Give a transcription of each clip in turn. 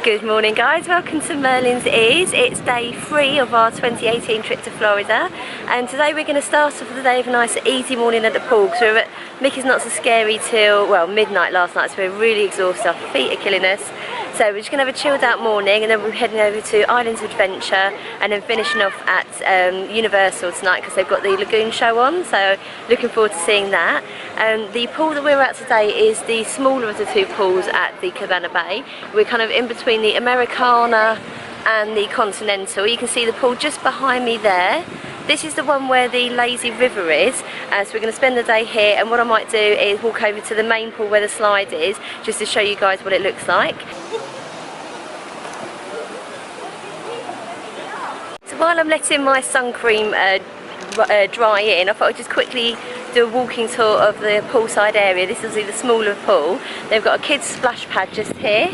Good morning guys, welcome to Merlin's Ears. It's day 3 of our 2018 trip to Florida, and today we're going to start off the day with a nice easy morning at the pool because we were at Mickey's Not So Scary till, well, midnight last night, so we're really exhausted, our feet are killing us. So we're just going to have a chilled out morning, and then we're heading over to Islands of Adventure and then finishing off at Universal tonight because they've got the Lagoon show on, so looking forward to seeing that. The pool that we're at today is the smaller of the two pools at the Cabana Bay. We're kind of in between the Americana and the Continental. You can see the pool just behind me there. This is the one where the lazy river is, so we're going to spend the day here, and what I might do is walk over to the main pool where the slide is, just to show you guys what it looks like. So while I'm letting my sun cream dry in, I thought I'd just quickly do a walking tour of the poolside area. This is the smaller pool. They've got a kids splash pad just here.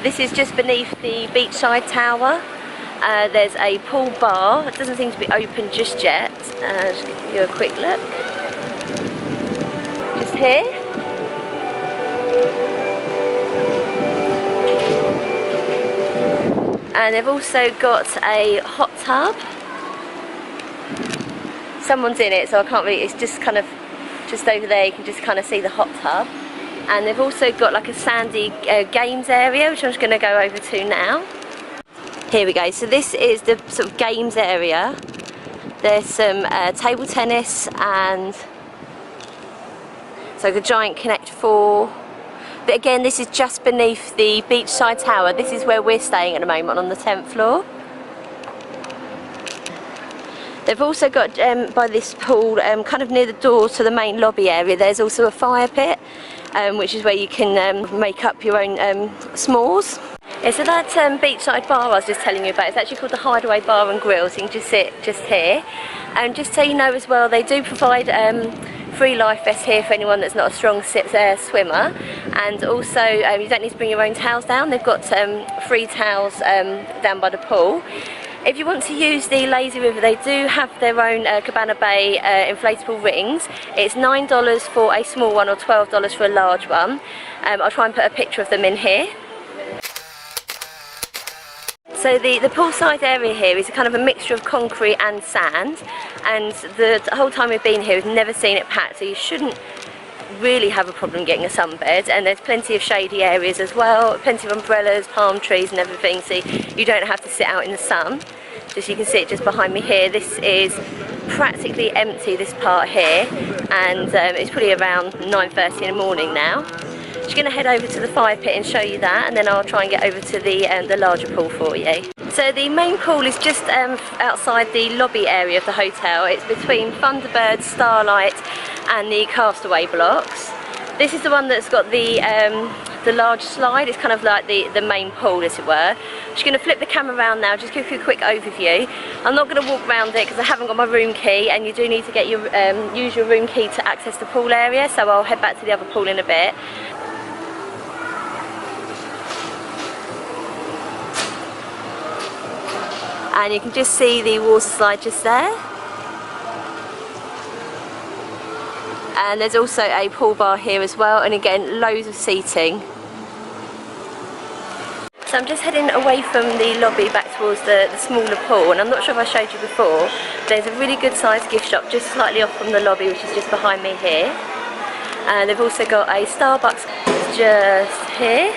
This is just beneath the beachside tower. There's a pool bar. It doesn't seem to be open just yet. Just give you a quick look. Just here. And they've also got a hot tub. Someone's in it, so I can't really, it's just kind of just over there, you can just kind of see the hot tub. And they've also got like a sandy games area, which I'm just going to go over to now. Here we go, so this is the sort of games area. There's some table tennis and so the giant Connect 4. But again, this is just beneath the beachside tower. This is where we're staying at the moment, on the 10th floor. They've also got, by this pool, kind of near the door to the main lobby area, there's also a fire pit, which is where you can make up your own s'mores. Yeah, so that beachside bar I was just telling you about, it's actually called the Hideaway Bar and Grill, so you can just sit just here. And just so you know as well, they do provide free life vests here for anyone that's not a strong swimmer, and also you don't need to bring your own towels down. They've got free towels down by the pool. If you want to use the lazy river, they do have their own Cabana Bay inflatable rings. It's $9 for a small one or $12 for a large one. I'll try and put a picture of them in here. So the poolside area here is a kind of a mixture of concrete and sand, and the whole time we've been here we've never seen it packed, so you shouldn't really have a problem getting a sunbed. And there's plenty of shady areas as well, plenty of umbrellas, palm trees and everything, so you don't have to sit out in the sun. Just you can see it just behind me here. This is practically empty, this part here, and it's probably around 9:30 in the morning now. Just going to head over to the fire pit and show you that, and then I'll try and get over to the larger pool for you. So the main pool is just outside the lobby area of the hotel. It's between Thunderbird, Starlight and the Castaway blocks. This is the one that's got the large slide. It's kind of like the main pool, as it were. I'm just going to flip the camera around now, just give you a quick overview. I'm not going to walk around it because I haven't got my room key, and you do need to get your use your room key to access the pool area, so I'll head back to the other pool in a bit. And you can just see the water slide just there. And there's also a pool bar here as well, and again loads of seating. So I'm just heading away from the lobby back towards the smaller pool, and I'm not sure if I showed you before, there's a really good sized gift shop just slightly off from the lobby, which is just behind me here. And they've also got a Starbucks just here.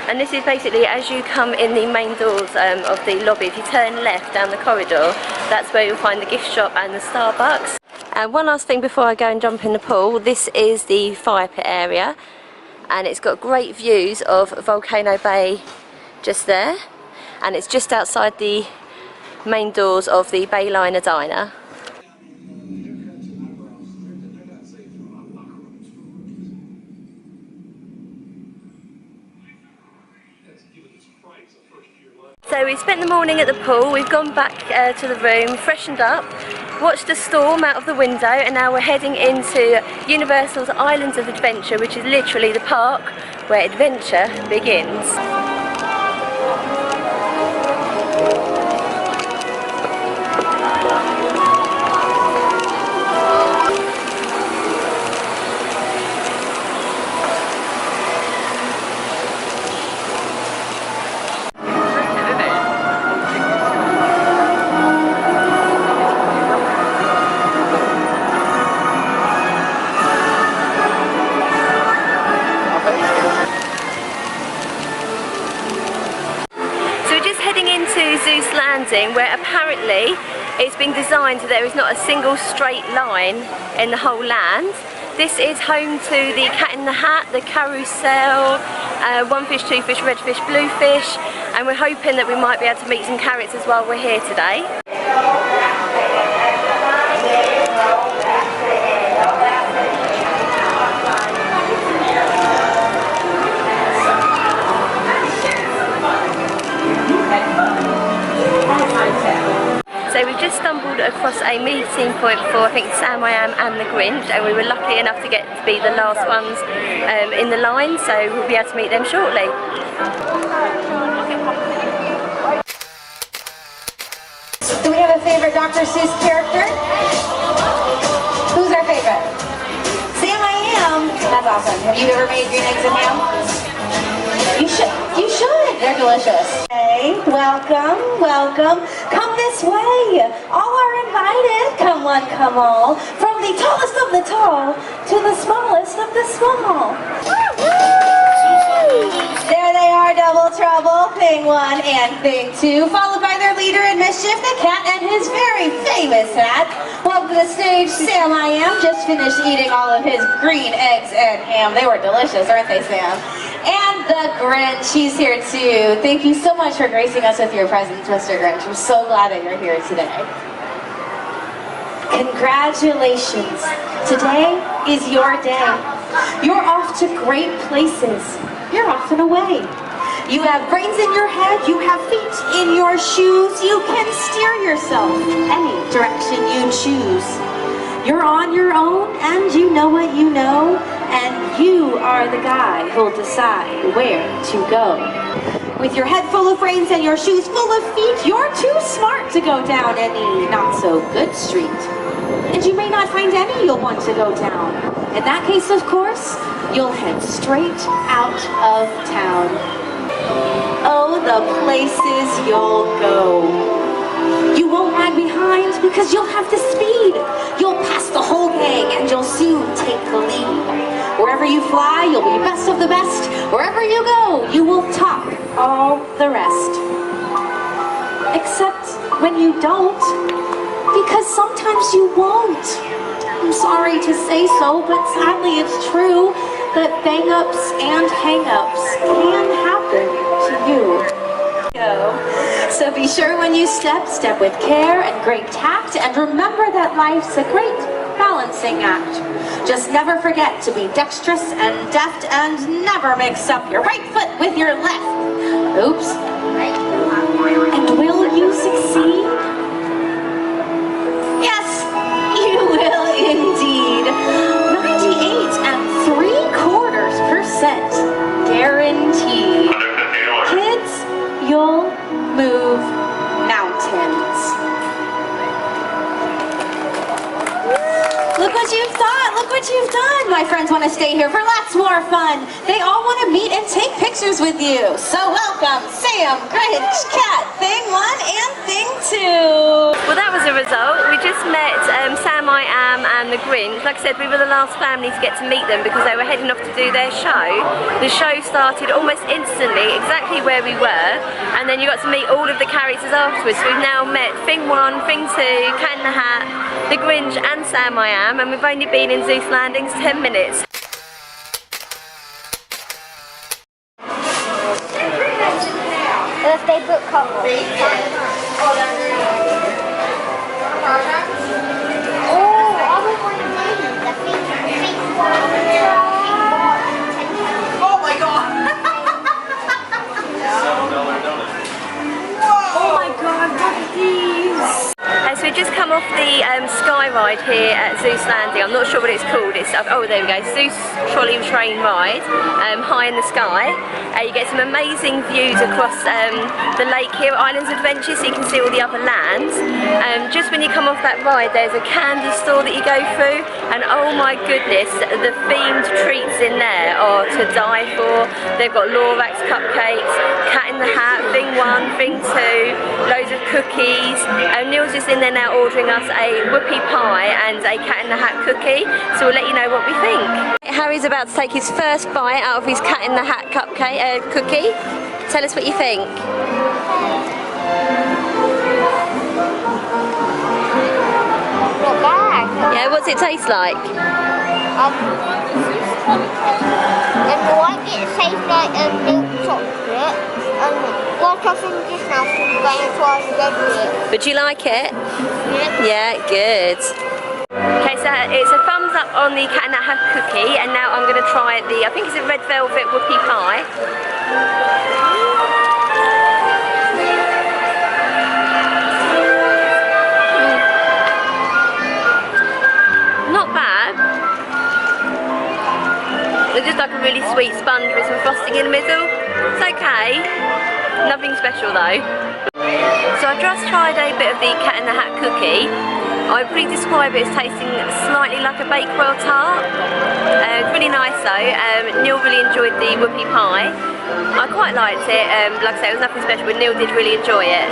And this is basically as you come in the main doors of the lobby. If you turn left down the corridor, that's where you'll find the gift shop and the Starbucks. And one last thing before I go and jump in the pool, this is the fire pit area, and it's got great views of Volcano Bay just there, and it's just outside the main doors of the Bayliner Diner. So we spent the morning at the pool, we've gone back to the room, freshened up, watched the storm out of the window, and now we're heading into Universal's Islands of Adventure, which is literally the park where adventure begins. landing where apparently it's been designed so there is not a single straight line in the whole land. This is home to the Cat in the Hat, the Carousel, One Fish, Two Fish, Red Fish, Blue Fish, and we're hoping that we might be able to meet some characters while we're here today. So we've just stumbled across a meeting point for, I think, Sam I Am and the Grinch, and we were lucky enough to get to be the last ones in the line, so we'll be able to meet them shortly. Do we have a favorite Dr. Seuss character? Who's our favorite? Sam I Am. That's awesome. Have you ever made green eggs and ham? You should. You should. They're delicious. Hey, welcome, welcome. Come this way. All are invited. Come one, come all. From the tallest of the tall to the smallest of the small. There they are, Double Trouble, Thing 1 and Thing 2, followed by their leader in mischief, the cat and his very famous hat. Welcome to the stage, Sam I Am, just finished eating all of his green eggs and ham. They were delicious, aren't they, Sam? And the Grinch, he's here too. Thank you so much for gracing us with your presence, Mr. Grinch. We're so glad that you're here today. Congratulations. Today is your day. You're off to great places. You're off and away. You have brains in your head, you have feet in your shoes, you can steer yourself any direction you choose. You're on your own and you know what you know, and you are the guy who'll decide where to go. With your head full of brains and your shoes full of feet, you're too smart to go down any not-so-good street. And you may not find any you'll want to go down. In that case, of course, you'll head straight out of town. Oh, the places you'll go. You won't lag behind because you'll have the speed. You'll pass the whole gang and you'll soon take the lead. Wherever you fly, you'll be best of the best. Wherever you go, you will top all the rest. Except when you don't, because sometimes you won't. I'm sorry to say so, but sadly it's true that bang-ups and hang-ups can happen to you. So be sure when you step with care and great tact, and remember that life's a great balancing act. Just never forget to be dexterous and deft, and never mix up your right foot with your left. Oops. And will you succeed? Yes, you will indeed. 98.75% guaranteed. Kids, you'll move mountains. Look what you've done, look what you've done. My friends want to stay here for lots more fun. They all want to meet and take pictures with you. So welcome, Sam, Grinch, Cat, Thing 1 and Thing 2. Well, that was a result. We just met Sam I Am and the Grinch. Like I said, we were the last family to get to meet them because they were heading off to do their show. The show started almost instantly, exactly where we were, and then you got to meet all of the characters afterwards. So we've now met Thing 1, Thing 2, Cat in the Hat, the Grinch and Sam I Am, and we've only been in Zeus Landings 10 minutes. Birthday book cover. Oh my god! Oh my god, look at these! So we just come off the sky ride here at Zeus Landing. I'm not sure what it's called. It's oh, there we go, Zeus trolley train ride, high in the sky. You get some amazing views across the lake here at Islands Adventure, so you can see all the other lands. Just when you come off that ride, there's a candy store that you go through, and oh my goodness, the themed treats in there are to die for. They've got Lorax cupcakes, Cat in the Hat, Thing 1, Thing 2, loads of cookies. Neil's just in there now ordering us a whoopie pie and a Cat in the Hat cookie, so we'll let you know what we think. Harry's about to take his first bite out of his Cat in the Hat cupcake cookie. Tell us what you think. it taste like? I like it tastes like milk chocolate. Like I said just now, so I'm going to try and get it. But do you like it? Yeah. Yeah, good. Okay, so it's a thumbs up on the Cat in the Hat cookie, and now I'm going to try the, I think it's a red velvet whoopie pie. Not bad. It's just like a really sweet sponge with some frosting in the middle. It's okay. Nothing special though. So I've just tried a bit of the Cat in the Hat cookie. I'd probably describe it as tasting slightly like a Bakewell tart. It's really nice though. Neil really enjoyed the whoopie pie. I quite liked it. Like I say, it was nothing special, but Neil did really enjoy it.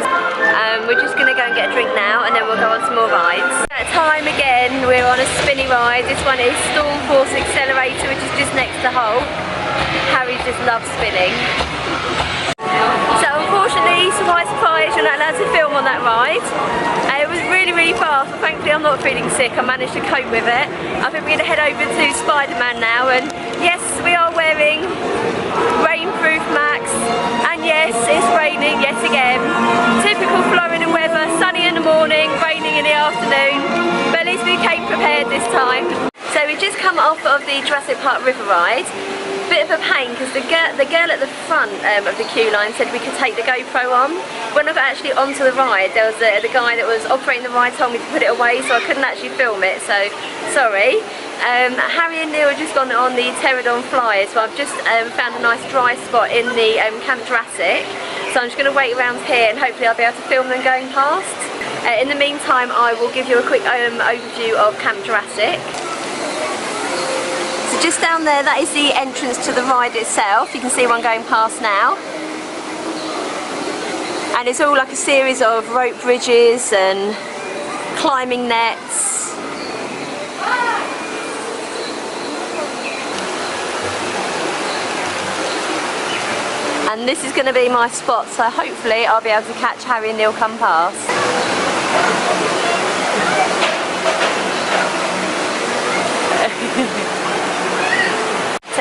We're just going to go and get a drink now, and then we'll go on some more rides. That time again, we're on a spinny ride. This one is Storm Force Accelerator, which is just next to Hulk. Harry just loves spinning. So unfortunately, surprise, surprise, you're not allowed to film on that ride. It was really, really fast, but thankfully I'm not feeling sick. I managed to cope with it. I think we're going to head over to Spider-Man now, and yes, we are wearing rainproof Max, and yes, it's raining yet again. Typical Florida weather, sunny in the morning, raining in the afternoon, but at least we came prepared this time. So we just come off of the Jurassic Park river ride. Bit of a pain because the girl at the front of the queue line said we could take the GoPro on. When I got actually onto the ride, there was the guy that was operating the ride told me to put it away, so I couldn't actually film it, so sorry. Harry and Neil have just gone on the Pterodon flyers, so I've just found a nice dry spot in the Camp Jurassic, so I'm just going to wait around here and hopefully I'll be able to film them going past. In the meantime, I will give you a quick overview of Camp Jurassic. So just down there, that is the entrance to the ride itself. You can see one going past now. And it's all like a series of rope bridges and climbing nets. And this is going to be my spot, so hopefully I'll be able to catch Harry and Neil come past.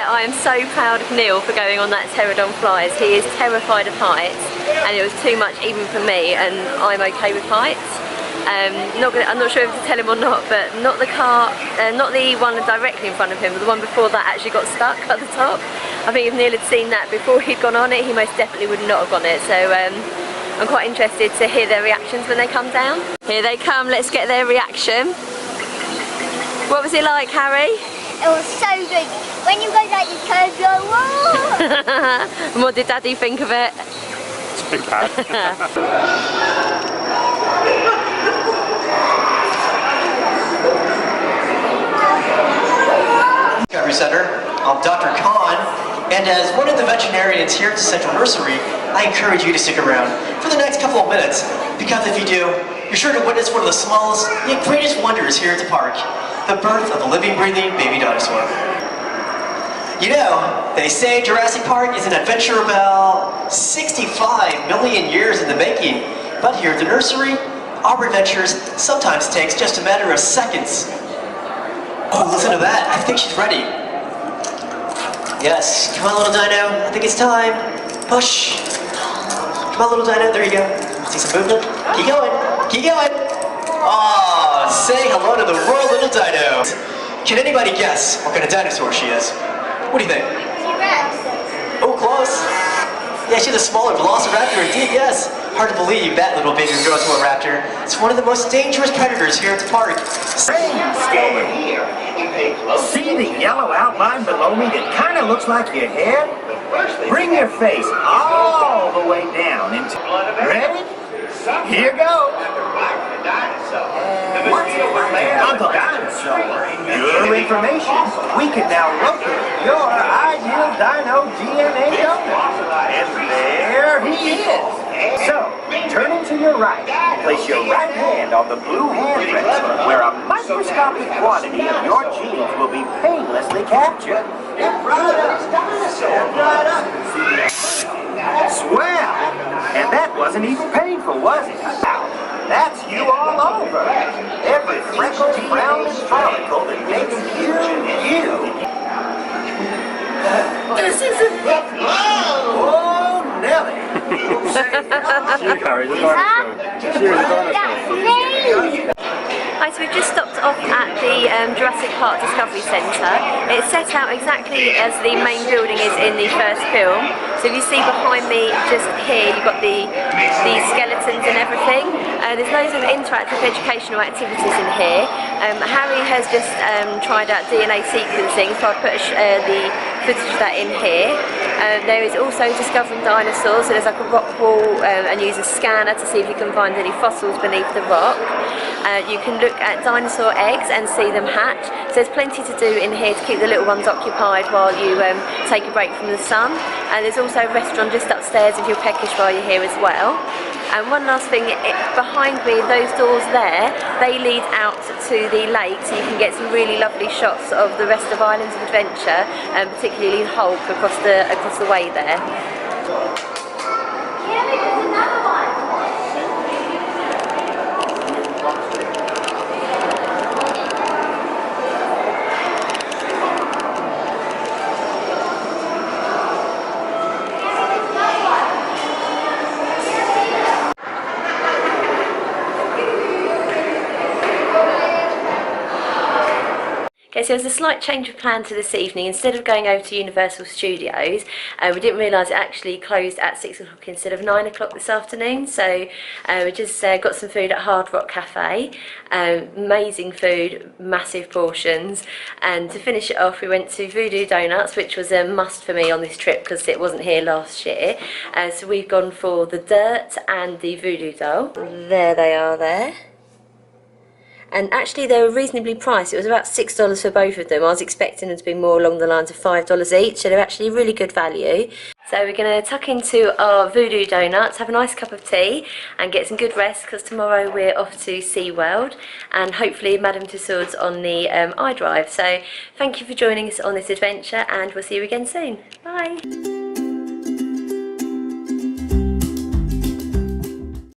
I am so proud of Neil for going on that Pterodon flyers. He is terrified of heights, and it was too much even for me, and I'm okay with heights. I'm not sure if to tell him or not, but not the car, not the one directly in front of him, but the one before that actually got stuck at the top. I think if Neil had seen that before he'd gone on it, he most definitely would not have gone it. So I'm quite interested to hear their reactions when they come down. Here they come, let's get their reaction. What was it like, Harry? It was so good. When you go down your curves, you're like, whoa! And what did Daddy think of it? It's too bad. Discovery Center. I'm Dr. Khan, and as one of the veterinarians here at the Central Nursery, I encourage you to stick around for the next couple of minutes, because if you do, you're sure to witness one of the smallest yet greatest wonders here at the park, the birth of a living, breathing baby dinosaur. You know, they say Jurassic Park is an adventure about 65 million years in the making, but here at the nursery, our adventures sometimes takes just a matter of seconds. Oh, listen to that. I think she's ready. Yes, come on, little dino. I think it's time. Push. Come on, little dino. There you go. See some movement? Keep going. Keep going. Oh, say hello to the world, little dino. Can anybody guess what kind of dinosaur she is? What do you think? T-Rex. Oh, close. Yeah, she's a smaller velociraptor indeed, yes. Hard to believe that little baby would grow to a raptor. It's one of the most dangerous predators here at the park. Stay here. See the yellow outline below me that kind of looks like your head? Bring your face all the way down into... Ready? Here goes. Uncle Dinosaur, your information. We can now locate your ideal dino DNA donor. And there he is. So, turning to your right, place your right hand on the blue handprint, where a microscopic quantity of your genes will be painlessly captured. Swell! And that wasn't even painful, was it? That's you all over. every freckle, frown, and follicle that makes you, you. This isn't... Oh, Nelly. She carries a dinosaur. She is a dinosaur. Hi, so we've just stopped off at the Jurassic Park Discovery Centre. It's set out exactly as the main building is in the first film. So if you see behind me, just here, you've got the skeletons and everything. There's loads of interactive educational activities in here. Harry has just tried out DNA sequencing, so I've put the footage of that in here. There is also discovering dinosaurs, so there's like a rock wall and use a scanner to see if you can find any fossils beneath the rock. You can look at dinosaur eggs and see them hatch. So there's plenty to do in here to keep the little ones occupied while you take a break from the sun. And there's also a restaurant just upstairs if you're peckish while you're here as well. And one last thing, behind me, those doors there, they lead out to the lake, so you can get some really lovely shots of the rest of Islands of Adventure, and particularly Hulk across the way there. Okay, so there's a slight change of plan to this evening. Instead of going over to Universal Studios, we didn't realise it actually closed at 6 o'clock instead of 9 o'clock this afternoon. So we just got some food at Hard Rock Cafe. Amazing food, massive portions. And to finish it off, we went to Voodoo Donuts, which was a must for me on this trip because it wasn't here last year. So we've gone for the Dirt and the Voodoo Doll. There they are there. And actually they were reasonably priced. It was about $6 for both of them. I was expecting them to be more along the lines of $5 each, so they're actually really good value. So we're going to tuck into our Voodoo Donuts, have a nice cup of tea and get some good rest because tomorrow we're off to SeaWorld and hopefully Madame Tussauds on the iDrive. So thank you for joining us on this adventure and we'll see you again soon. Bye!